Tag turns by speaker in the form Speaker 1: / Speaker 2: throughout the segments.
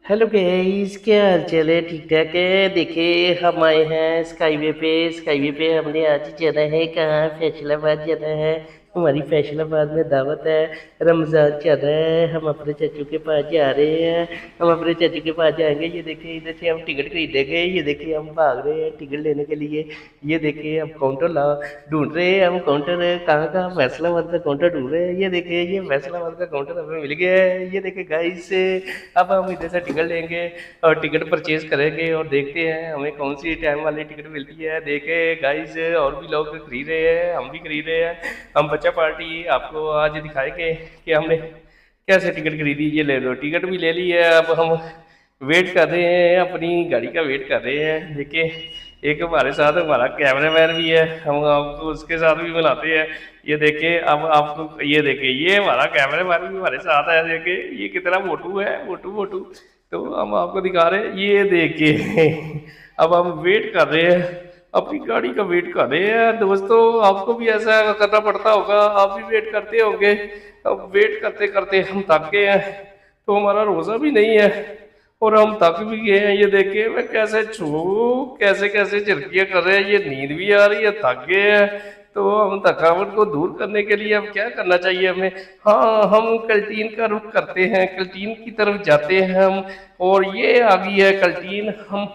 Speaker 1: Hello guys, क्या हाल चाल है? ठीक ठाक है। देखिए हम आए हैं स्काईवे पे हमने आज जाना है कहाँ? फैसलाबाद जाना है। हमारी फैसलाबाद में दावत है। रमज़ान चल रहा है, हम अपने चाचू के पास जा रहे हैं। हम अपने चाचू के पास जाएंगे। ये देखिए इधर से हम टिकट खरीदेंगे। ये देखिए हम भाग रहे हैं टिकट लेने के लिए। ये देखिए हम काउंटर ला ढूंढ रहे हैं। हम काउंटर कहाँ का? फैसलाबाद का काउंटर ढूंढ रहे हैं। ये देखिए ये फैसलाबाद का काउंटर हमें मिल गया है। ये देखिए गाइस, अब हम इधर से टिकट लेंगे और टिकट परचेज करेंगे और देखते हैं हमें कौन सी टाइम वाली टिकट मिलती है। देखे गाइस, और भी लोग खरीद रहे हैं, हम भी खरीद रहे हैं। हम बच्चा पार्टी आपको आज दिखाएंगे कि हमने कैसे टिकट खरीदी। ये ले लो, टिकट भी ले ली है। अब हम वेट कर रहे हैं, अपनी गाड़ी का वेट कर रहे हैं। देखिए एक हमारे साथ हमारा कैमरामैन भी है, हम आपको उसके साथ भी मिलाते हैं। ये देखिए अब आपको, ये देखिए ये हमारा कैमरामैन भी हमारे साथ है। देखिए ये कितना मोटू है, मोटू मोटू। तो हम आपको दिखा रहे हैं, ये देखिए अब हम वेट कर रहे हैं, अपनी गाड़ी का वेट कर रहे हैं। दोस्तों आपको भी ऐसा करना पड़ता होगा, आप भी वेट करते होंगे। अब वेट करते करते हम थक गए हैं, तो हमारा रोज़ा भी नहीं है और हम थक भी गए हैं। ये देखिए मैं कैसे कैसे कैसे झिरकियाँ कर रहे हैं, ये नींद भी आ रही है, थक गए हैं। तो हम थकावट को दूर करने के लिए अब क्या करना चाहिए हमें? हाँ, हम कैंटीन का रुख करते हैं, कैंटीन की तरफ जाते हैं हम। और ये आ गई है कैंटीन, हम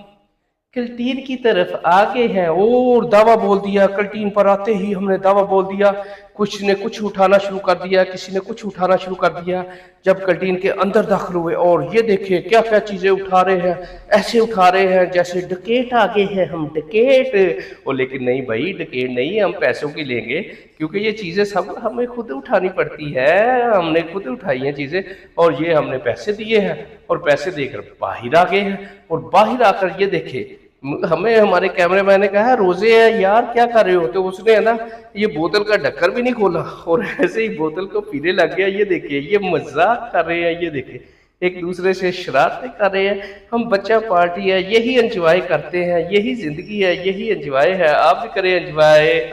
Speaker 1: कैंटीन की तरफ आगे हैं और दावा बोल दिया। कैंटीन पर आते ही हमने दावा बोल दिया। कुछ ने कुछ उठाना शुरू कर दिया, किसी ने कुछ उठाना शुरू कर दिया। जब कैंटीन के अंदर दाखिल हुए और ये देखिए क्या क्या चीजें उठा रहे हैं, ऐसे उठा रहे हैं जैसे डकैत आगे हैं, हम डकैत। और लेकिन नहीं भाई, डकैत नहीं, हम पैसों की लेंगे, क्योंकि ये चीजें सब हमें खुद उठानी पड़ती है। हमने खुद उठाई हैं चीजें और ये हमने पैसे दिए हैं और पैसे देकर बाहर आ गए हैं। और बाहर आकर ये देखे, हमें हमारे कैमरे ने कहा रोजे है यार, क्या कर रहे हो? तो उसने है ना ये बोतल का ढक्कन भी नहीं खोला और ऐसे ही बोतल को पीने लग गया। ये देखिए ये मजाक कर रहे हैं, ये देखिए एक दूसरे से शरारतें कर रहे हैं। हम बच्चा पार्टी है, यही एंजॉय करते हैं, यही जिंदगी है, यही एंजॉय है। आप भी करें एंजॉय।